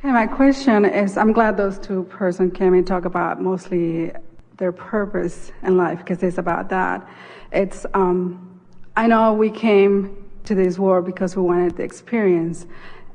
Okay, my question is, I'm glad those two persons came and talk about mostly their purpose in life, because it's about that. It's, I know we came to this world because we wanted the experience.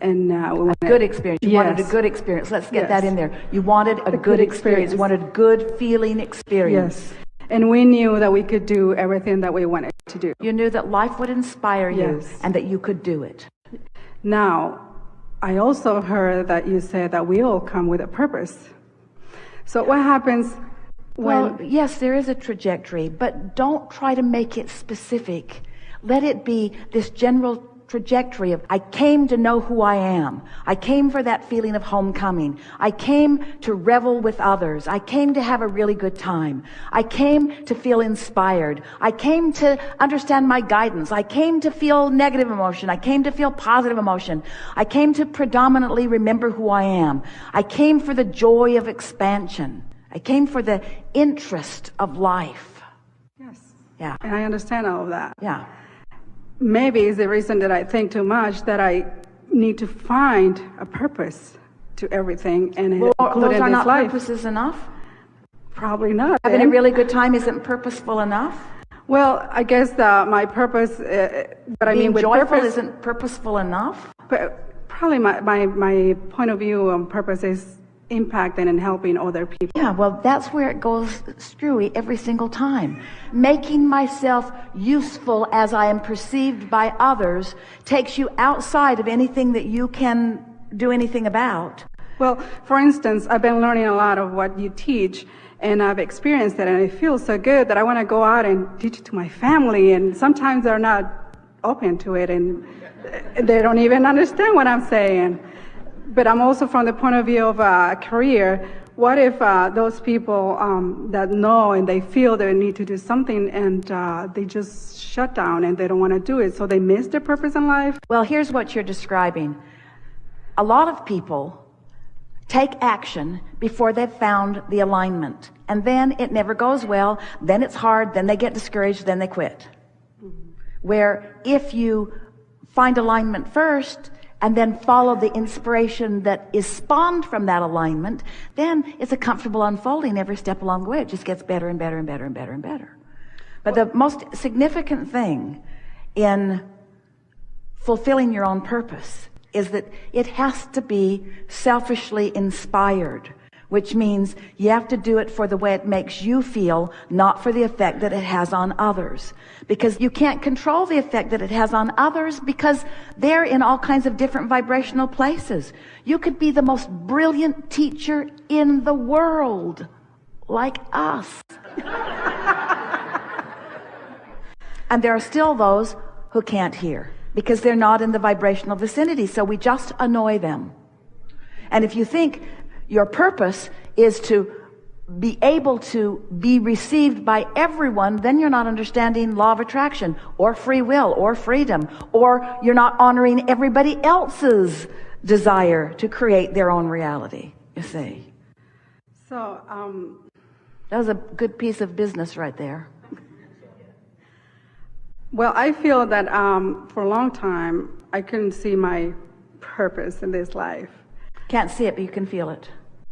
And we wanted a good experience. You wanted a good experience. Let's get that in there. You wanted a good experience. You wanted a good feeling experience. Yes. And we knew that we could do everything that we wanted to do. You knew that life would inspire you and that you could do it. Now, I also heard that you said that we all come with a purpose. So what happens when... Well, yes, there is a trajectory, but don't try to make it specific. Let it be this general trajectory of, I came to know who I am. I came for that feeling of homecoming. I came to revel with others. I came to have a really good time. I came to feel inspired. I came to understand my guidance. I came to feel negative emotion. I came to feel positive emotion. I came to predominantly remember who I am. I came for the joy of expansion. I came for the interest of life. Yes. Yeah. And I understand all of that. Yeah. Maybe it's the reason that I think too much, that I need to find a purpose to everything, and include those in are this not life. purposes enough? Probably not. Having a really good time isn't purposeful enough? Well, I guess my purpose, but I mean with joyful purpose isn't purposeful enough? But probably my point of view on purpose is impacting and helping other people. Yeah, well, that's where it goes screwy every single time. Making myself useful as I am perceived by others takes you outside of anything that you can do anything about. Well, for instance, I've been learning a lot of what you teach, and I've experienced it, and it feels so good that I want to go out and teach it to my family, and sometimes they're not open to it, and they don't even understand what I'm saying. But I'm also from the point of view of a career. What if those people that know and they feel they need to do something, and they just shut down and they don't want to do it, so they miss their purpose in life? Well, here's what you're describing. A lot of people take action before they've found the alignment. And then it never goes well. Then it's hard. Then they get discouraged. Then they quit. Mm-hmm. Where if you find alignment first and then follow the inspiration that is spawned from that alignment, then it's a comfortable unfolding every step along the way. It just gets better and better and better and better and better. But the most significant thing in fulfilling your own purpose is that it has to be selfishly inspired, which means you have to do it for the way it makes you feel, not for the effect that it has on others. Because you can't control the effect that it has on others, because they're in all kinds of different vibrational places. You could be the most brilliant teacher in the world, like us. And there are still those who can't hear, because they're not in the vibrational vicinity, so we just annoy them. And if you think your purpose is to be able to be received by everyone, then you're not understanding law of attraction or free will or freedom, or you're not honoring everybody else's desire to create their own reality, you see. So, that was a good piece of business right there. Well, I feel that for a long time, I couldn't see my purpose in this life. Can't see it, but you can feel it.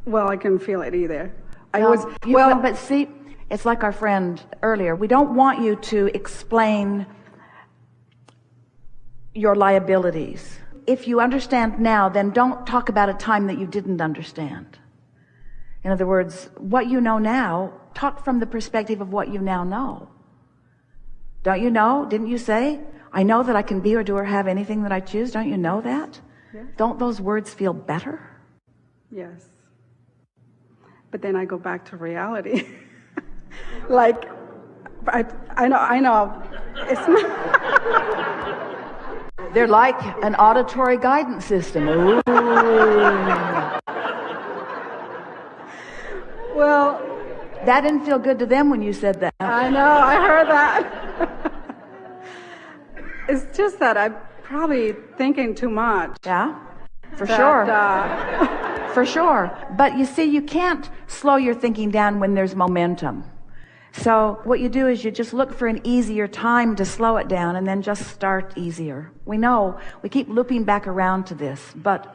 Well, I couldn't feel it either. But see, it's like our friend earlier. We don't want you to explain your liabilities. If you understand now, then don't talk about a time that you didn't understand. In other words, what you know now, talk from the perspective of what you now know. Don't you know? Didn't you say, I know that I can be or do or have anything that I choose? Don't you know that? Yes. Don't those words feel better? Yes. But then I go back to reality. Like, I know. It's not. They're like an auditory guidance system. Ooh. Well, that didn't feel good to them when you said that. I know, I heard that. It's just that I'm probably thinking too much. Yeah, for sure. For sure. But you see, you can't slow your thinking down when there's momentum. So what you do is you just look for an easier time to slow it down, and then just start easier. We know, we keep looping back around to this, but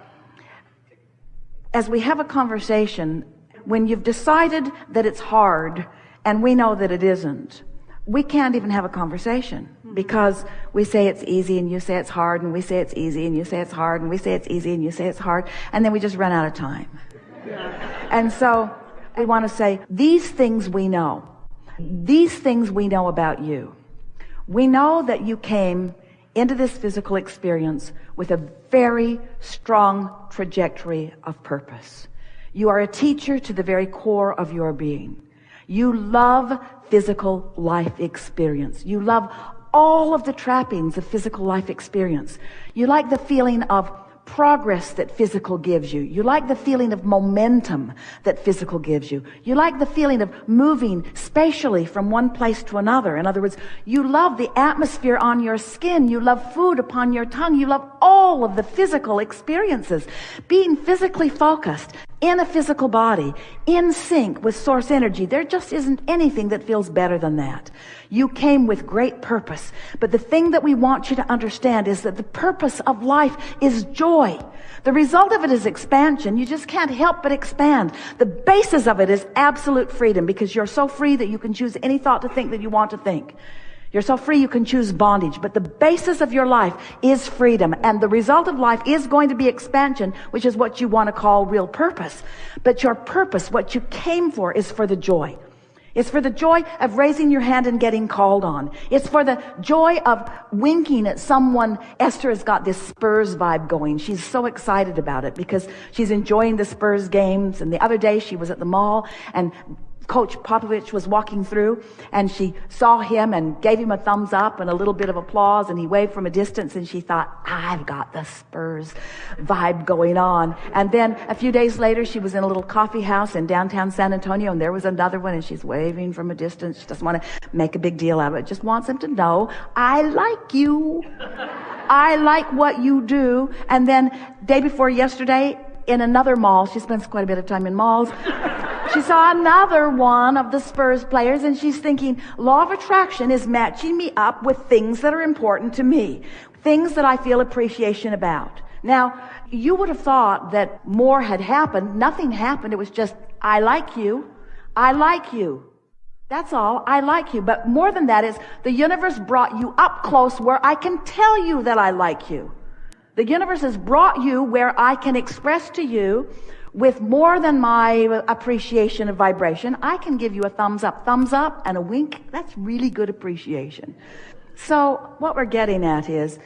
as we have a conversation, when you've decided that it's hard and we know that it isn't, we can't even have a conversation because we say it's easy and you say it's hard, and we say it's easy and you say it's hard, and we say it's easy and you say it's hard, and then we just run out of time. And so we want to say, these things we know. These things we know about you. We know that you came into this physical experience with a very strong trajectory of purpose. You are a teacher to the very core of your being. You love physical life experience. You love all of the trappings of physical life experience. You like the feeling of progress that physical gives you. You like the feeling of momentum that physical gives you. You like the feeling of moving spatially from one place to another. In other words, you love the atmosphere on your skin. You love food upon your tongue. You love all of the physical experiences. Being physically focused in a physical body, in sync with source energy, there just isn't anything that feels better than that. You came with great purpose. But the thing that we want you to understand is that the purpose of life is joy. The result of it is expansion. You just can't help but expand. The basis of it is absolute freedom, because you're so free that you can choose any thought to think that you want to think. You're so free you can choose bondage. But the basis of your life is freedom. And the result of life is going to be expansion, which is what you want to call real purpose. But your purpose, what you came for, is for the joy. It's for the joy of raising your hand and getting called on. It's for the joy of winking at someone. Esther has got this Spurs vibe going. She's so excited about it because she's enjoying the Spurs games. And the other day she was at the mall and Coach Popovich was walking through, and she saw him and gave him a thumbs up and a little bit of applause, and he waved from a distance, and she thought, I've got the Spurs vibe going on. And then a few days later, she was in a little coffee house in downtown San Antonio, and there was another one, and she's waving from a distance. She doesn't want to make a big deal out of it. Just wants him to know, I like you. I like what you do. And then day before yesterday, in another mall, she spends quite a bit of time in malls, she saw another one of the Spurs players, and she's thinking, law of attraction is matching me up with things that are important to me, things that I feel appreciation about. Now, you would have thought that more had happened. Nothing happened. It was just, I like you. I like you. That's all. I like you. But more than that is, the universe brought you up close where I can tell you that I like you. The universe has brought you where I can express to you with more than my appreciation of vibration. I can give you a thumbs up and a wink. That's really good appreciation. So what we're getting at is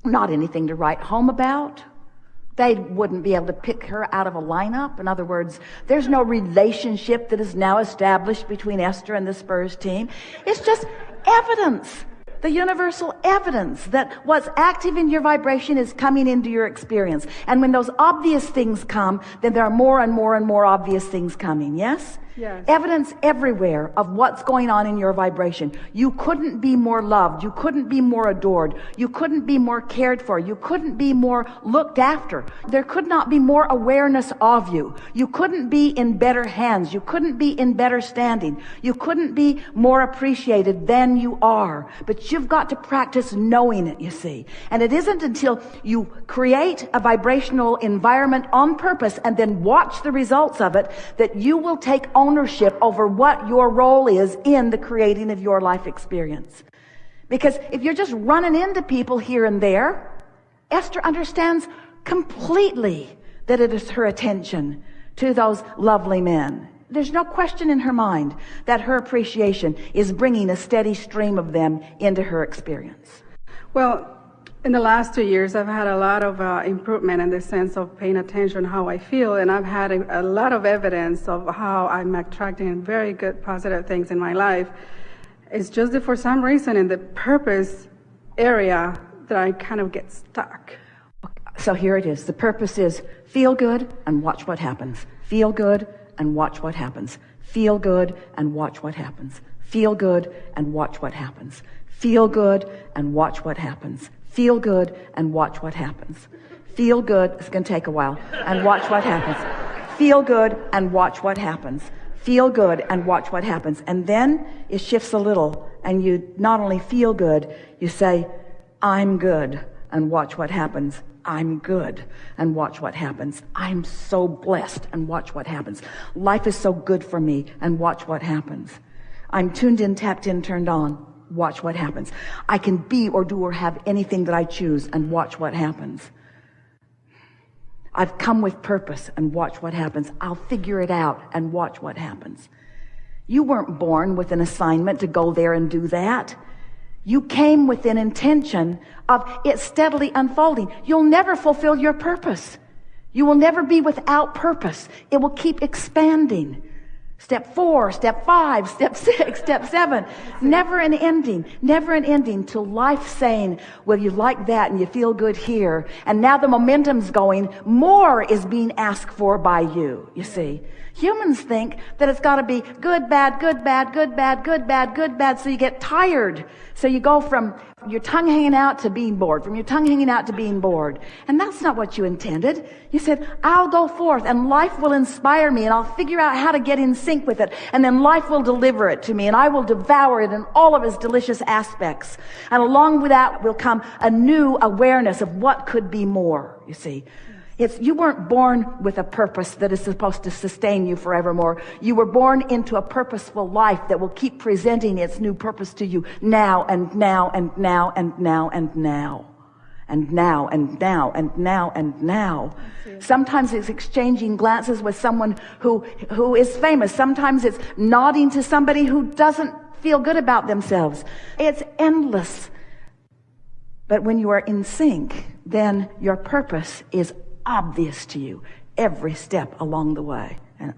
not anything to write home about. They wouldn't be able to pick her out of a lineup. In other words, there's no relationship that is now established between Esther and the Spurs team. It's just evidence. The universal evidence that what's active in your vibration is coming into your experience. And when those obvious things come, then there are more and more and more obvious things coming, yes? Yes. Evidence everywhere of what's going on in your vibration. You couldn't be more loved. You couldn't be more adored. You couldn't be more cared for. You couldn't be more looked after. There could not be more awareness of you. You couldn't be in better hands. You couldn't be in better standing. You couldn't be more appreciated than you are. But you've got to practice knowing it, you see. And it isn't until you create a vibrational environment on purpose and then watch the results of it that you will take ownership over what your role is in the creating of your life experience. Because if you're just running into people here and there, Esther understands completely that it is her attention to those lovely men. There's no question in her mind that her appreciation is bringing a steady stream of them into her experience. Well, in the last 2 years, I've had a lot of improvement in the sense of paying attention how I feel, and I've had a lot of evidence of how I'm attracting very good, positive things in my life. It's just that for some reason in the purpose area that I kind of get stuck. So here it is. The purpose is feel good and watch what happens. Feel good and watch what happens. Feel good and watch what happens. Feel good and watch what happens. Feel good and watch what happens. Feel good and watch what happens. Feel good, it's going to take a while, and watch what happens. Feel good and watch what happens. Feel good and watch what happens. And then it shifts a little, and you not only feel good, you say, I'm good, and watch what happens. I'm good, and watch what happens. I'm so blessed, and watch what happens. Life is so good for me, and watch what happens. I'm tuned in, tapped in, turned on. Watch what happens. I can be or do or have anything that I choose, and watch what happens. I've come with purpose, and watch what happens. I'll figure it out, and watch what happens. You weren't born with an assignment to go there and do that. You came with an intention of it steadily unfolding. You'll never fulfill your purpose. You will never be without purpose. It will keep expanding. Step 4, step 5, step 6, step 7. Never an ending till life saying, well, you like that and you feel good here. And now the momentum's going. More is being asked for by you, you see. Humans think that it's got to be good, bad, good, bad, good, bad, good, bad, good, bad. So you get tired. So you go from your tongue hanging out to being bored, from your tongue hanging out to being bored. And that's not what you intended. You said, I'll go forth and life will inspire me and I'll figure out how to get in sync with it. And then life will deliver it to me and I will devour it in all of its delicious aspects. And along with that will come a new awareness of what could be more, you see. You weren't born with a purpose that is supposed to sustain you forevermore. You were born into a purposeful life that will keep presenting its new purpose to you now and now and now and now and now. And now and now and now and now. Sometimes it's exchanging glances with someone who is famous. Sometimes it's nodding to somebody who doesn't feel good about themselves. It's endless. But when you are in sync, then your purpose is obvious to you every step along the way. And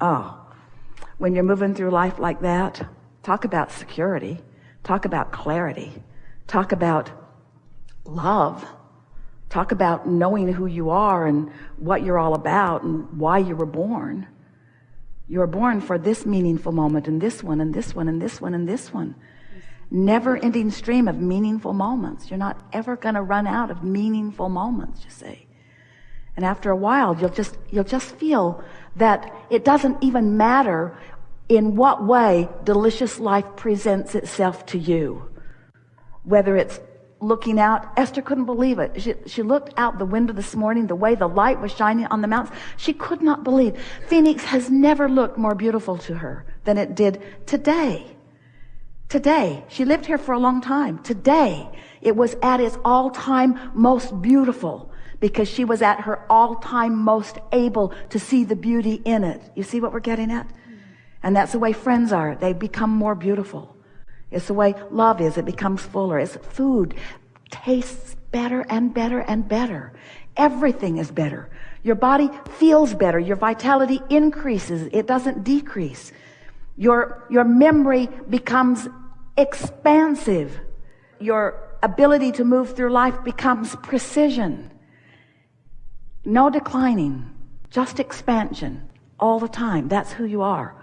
when you're moving through life like that, talk about security, talk about clarity, talk about love, talk about knowing who you are and what you're all about and why you were born. You were born for this meaningful moment and this one and this one and this one and this one. Never-ending stream of meaningful moments. You're not ever going to run out of meaningful moments, you see. And after a while, you'll just feel that it doesn't even matter in what way delicious life presents itself to you. Whether it's looking out, Esther couldn't believe it. She looked out the window this morning, the way the light was shining on the mountains. She could not believe. Phoenix has never looked more beautiful to her than it did today. Today. She lived here for a long time. Today, it was at its all-time most beautiful. Because she was at her all-time most able to see the beauty in it. You see what we're getting at? And that's the way friends are. They become more beautiful. It's the way love is. It becomes fuller. It's food tastes better and better and better. Everything is better. Your body feels better. Your vitality increases. It doesn't decrease. Your memory becomes expansive. Your ability to move through life becomes precision. No declining, just expansion all the time. That's who you are.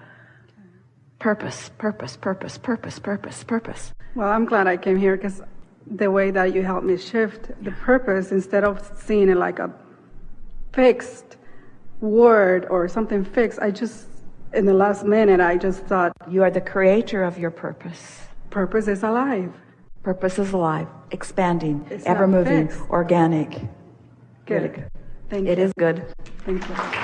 Purpose, purpose, purpose, purpose, purpose, purpose. Well, I'm glad I came here because the way that you helped me shift the purpose, instead of seeing it like a fixed word or something fixed, in the last minute, I just thought, you are the creator of your purpose. Purpose is alive. Purpose is alive, expanding, it's ever moving, fixed. organic. Good. Really good. Thank you. It is good. Thank you.